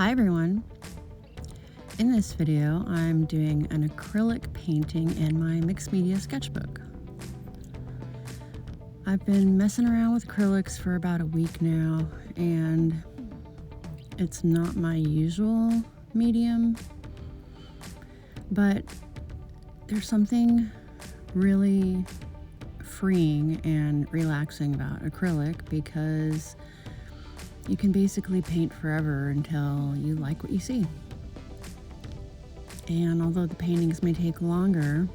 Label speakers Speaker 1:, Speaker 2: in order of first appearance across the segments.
Speaker 1: Hi everyone! In this video, I'm doing an acrylic painting in my mixed media sketchbook. I've been messing around with acrylics for about a week now, and it's not my usual medium, but there's something really freeing and relaxing about acrylic because you can basically paint forever until you like what you see. And although the paintings may take longer,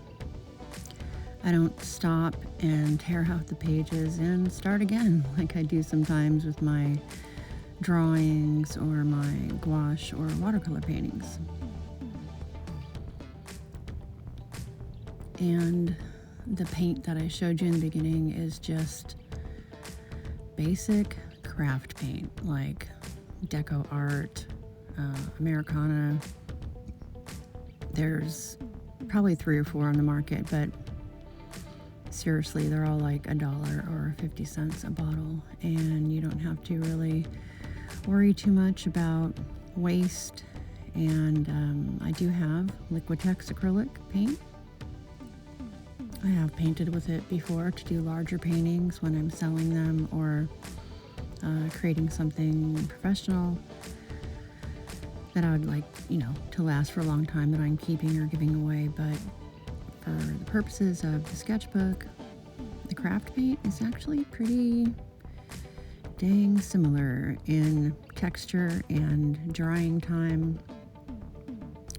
Speaker 1: I don't stop and tear out the pages and start again like I do sometimes with my drawings or my gouache or watercolor paintings. And the paint that I showed you in the beginning is just basic craft paint like Deco art, Americana. There's probably 3 or 4 on the market, but seriously, they're all like $1 or 50 cents a bottle, and you don't have to really worry too much about waste. And I do have Liquitex acrylic paint. I have painted with it before to do larger paintings when I'm selling them or creating something professional that I would like, to last for a long time that I'm keeping or giving away. But for the purposes of the sketchbook, the craft paint is actually pretty dang similar in texture and drying time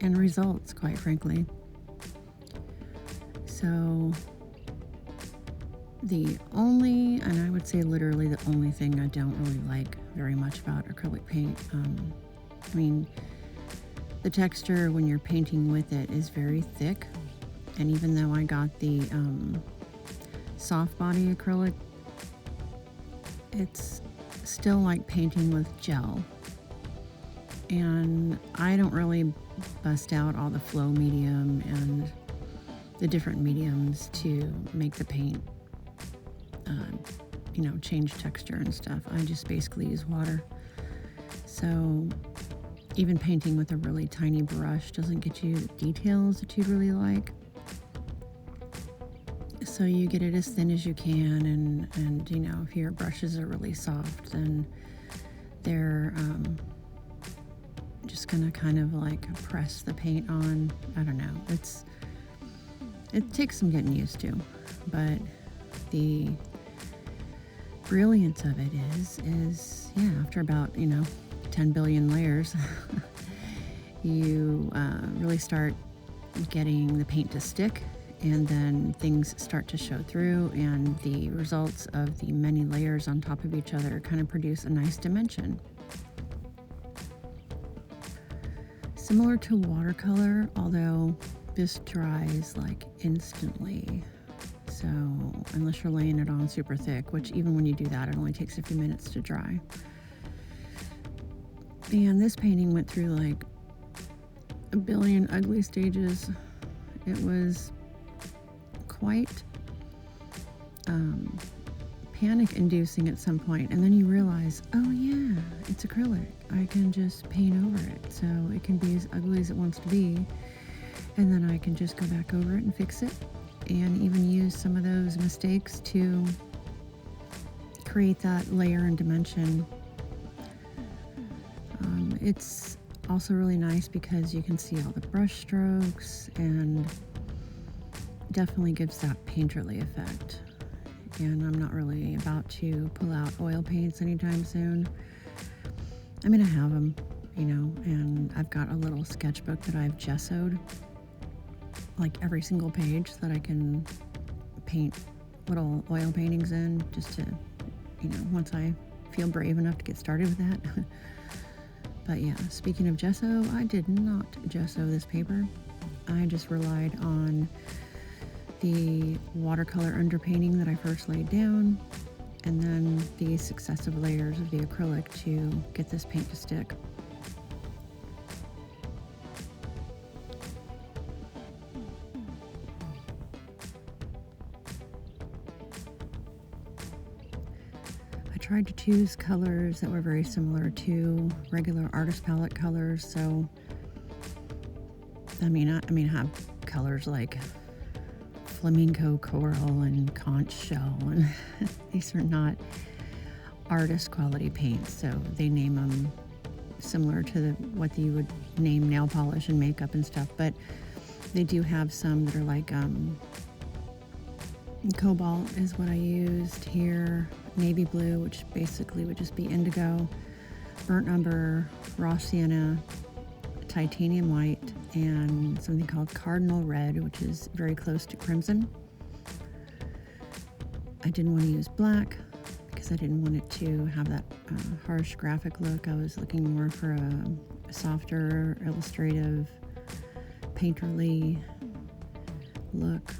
Speaker 1: and results, quite frankly. So the only, and I would say literally the only thing I don't really like very much about acrylic paint, the texture when you're painting with it is very thick. And even though I got the soft body acrylic, it's still like painting with gel. And I don't really bust out all the flow medium and the different mediums to make the paint change texture and stuff. I just basically use water. So even painting with a really tiny brush doesn't get you the details that you'd really like. So you get it as thin as you can, and if your brushes are really soft, then they're just gonna kind of like press the paint on. I don't know. It takes some getting used to, but the brilliance of it is after about 10 billion layers, you really start getting the paint to stick, and then things start to show through, and the results of the many layers on top of each other kind of produce a nice dimension. Similar to watercolor, although this dries like instantly. So unless you're laying it on super thick, which even when you do that, it only takes a few minutes to dry. And this painting went through like a billion ugly stages. It was quite panic-inducing at some point, and then you realize, oh yeah, it's acrylic. I can just paint over it, so it can be as ugly as it wants to be, and then I can just go back over it and fix it, and even use some of those mistakes to create that layer and dimension. It's also really nice because you can see all the brush strokes, and definitely gives that painterly effect. And I'm not really about to pull out oil paints anytime soon. I mean, I have them, and I've got a little sketchbook that I've gessoed, like every single page, that I can paint little oil paintings in, just to, once I feel brave enough to get started with that. But yeah, speaking of gesso, I did not gesso this paper. I just relied on the watercolor underpainting that I first laid down, and then the successive layers of the acrylic to get this paint to stick. I tried to choose colors that were very similar to regular artist palette colors. So, I have colors like flamenco coral and conch shell, and these are not artist quality paints. So they name them similar to what you would name nail polish and makeup and stuff. But they do have some that are like cobalt is what I used here, navy blue, which basically would just be indigo, burnt umber, raw sienna, titanium white, and something called cardinal red, which is very close to crimson. I didn't want to use black because I didn't want it to have that harsh graphic look. I was looking more for a softer, illustrative, painterly look.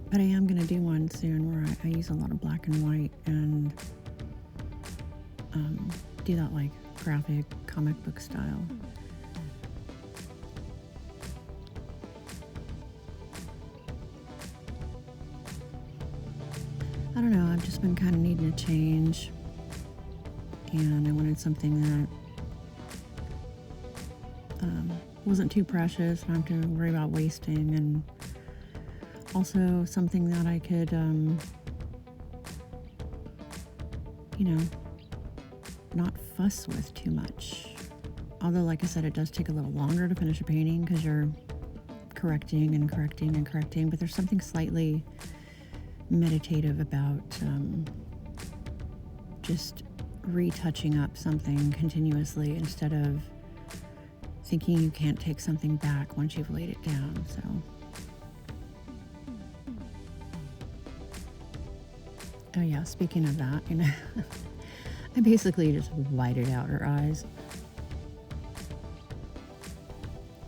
Speaker 1: But I am going to do one soon where I use a lot of black and white and do that like graphic comic book style. I don't know, I've just been kind of needing a change, and I wanted something that wasn't too precious, not have to worry about wasting, and also something that I could, not fuss with too much. Although, like I said, it does take a little longer to finish a painting because you're correcting and correcting and correcting, but there's something slightly meditative about just retouching up something continuously instead of thinking you can't take something back once you've laid it down. So oh yeah, speaking of that, I basically just whited out her eyes.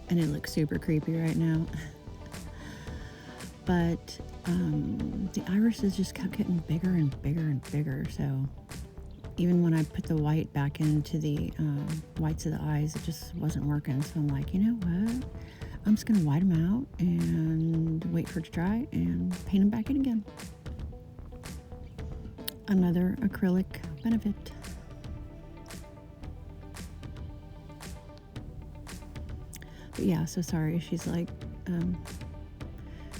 Speaker 1: And it looks super creepy right now. But the irises just kept getting bigger and bigger and bigger. So even when I put the white back into the whites of the eyes, it just wasn't working. So I'm like, you know what? I'm just going to white them out and wait for it to dry and paint them back in again. Another acrylic benefit. But yeah, so sorry. She's like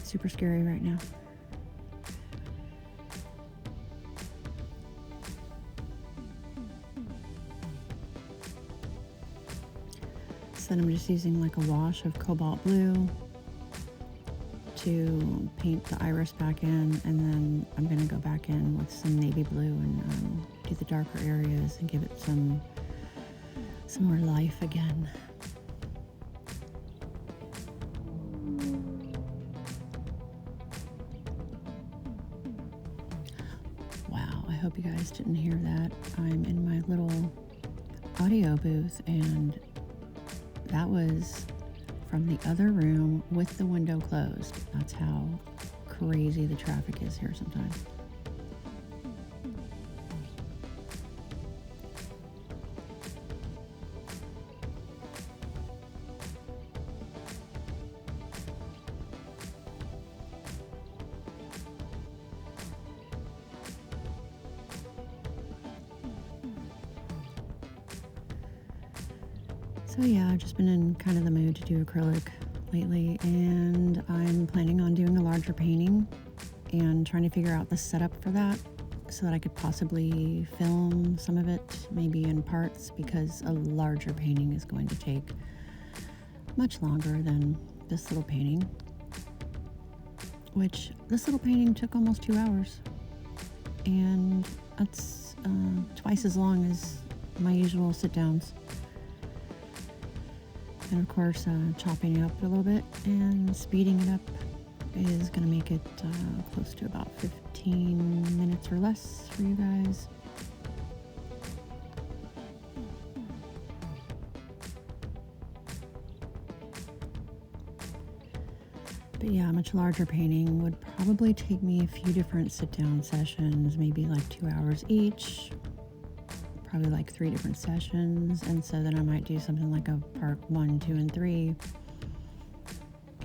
Speaker 1: super scary right now. So then I'm just using like a wash of cobalt blue to paint the iris back in, and then I'm going to go back in with some navy blue and do the darker areas and give it some more life again. Wow, I hope you guys didn't hear that. I'm in my little audio booth, and that was from the other room with the window closed. That's how crazy the traffic is here sometimes. So yeah, I've just been in kind of the mood to do acrylic lately, and I'm planning on doing a larger painting and trying to figure out the setup for that so that I could possibly film some of it, maybe in parts, because a larger painting is going to take much longer than this little painting, which this little painting took almost 2 hours, and that's twice as long as my usual sit-downs. And of course, chopping it up a little bit and speeding it up is going to make it close to about 15 minutes or less for you guys. But yeah, a much larger painting would probably take me a few different sit-down sessions, maybe like 2 hours each. Probably like 3 different sessions, and so then I might do something like a part 1, 2, and 3.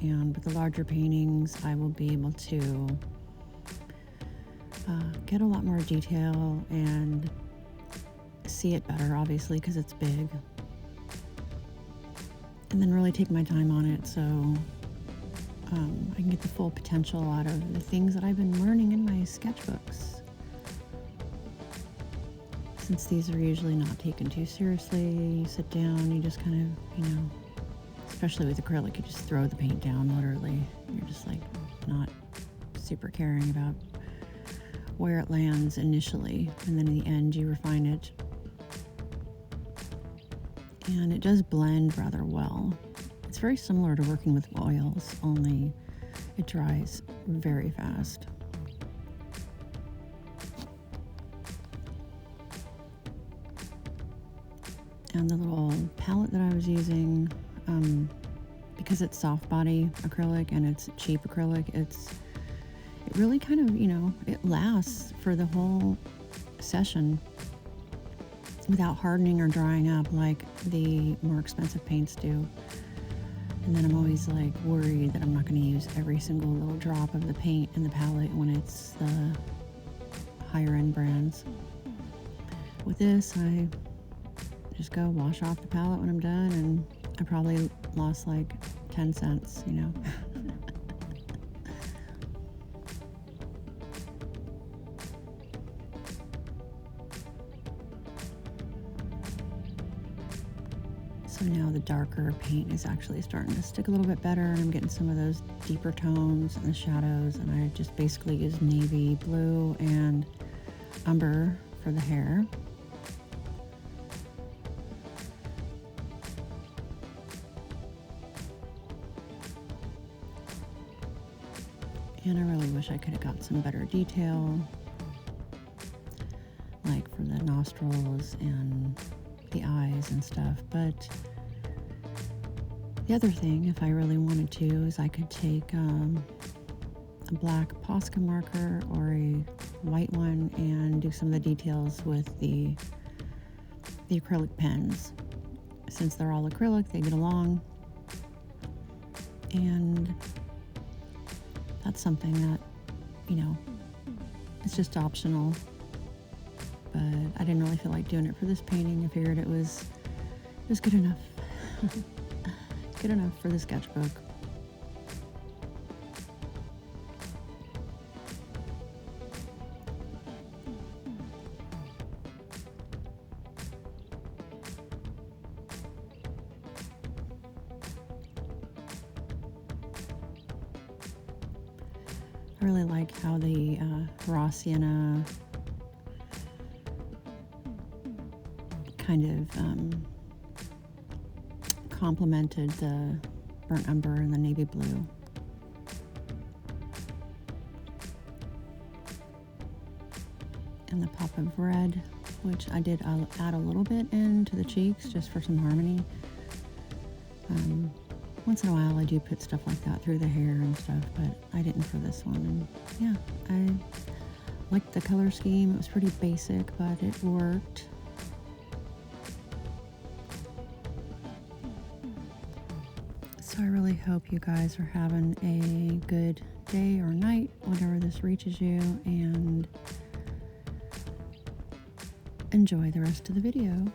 Speaker 1: And with the larger paintings, I will be able to get a lot more detail and see it better, obviously, because it's big. And then really take my time on it so I can get the full potential out of the things that I've been learning in my sketchbooks. Since these are usually not taken too seriously, you sit down, you just kind of, especially with acrylic, you just throw the paint down, literally. You're just like not super caring about where it lands initially, and then in the end you refine it. And it does blend rather well. It's very similar to working with oils, only it dries very fast. And the little palette that I was using, because it's soft body acrylic and it's cheap acrylic, it really kind of, it lasts for the whole session without hardening or drying up like the more expensive paints do. And then I'm always like worried that I'm not going to use every single little drop of the paint in the palette when it's the higher end brands. With this, I just go wash off the palette when I'm done, and I probably lost like 10 cents, So now the darker paint is actually starting to stick a little bit better, and I'm getting some of those deeper tones and the shadows, and I just basically use navy blue and umber for the hair. And I really wish I could have got some better detail, like for the nostrils and the eyes and stuff. But the other thing, if I really wanted to, is I could take a black Posca marker or a white one and do some of the details with the acrylic pens. Since they're all acrylic, they get along. And that's something that, it's just optional. But I didn't really feel like doing it for this painting. I figured it was good enough. Good enough for the sketchbook. I really like how the raw sienna kind of complemented the burnt umber and the navy blue. And the pop of red, which I did add a little bit into the cheeks just for some harmony. Once in a while I do put stuff like that through the hair and stuff, but I didn't for this one. And yeah, I liked the color scheme. It was pretty basic, but it worked. So I really hope you guys are having a good day or night whenever this reaches you, and enjoy the rest of the video.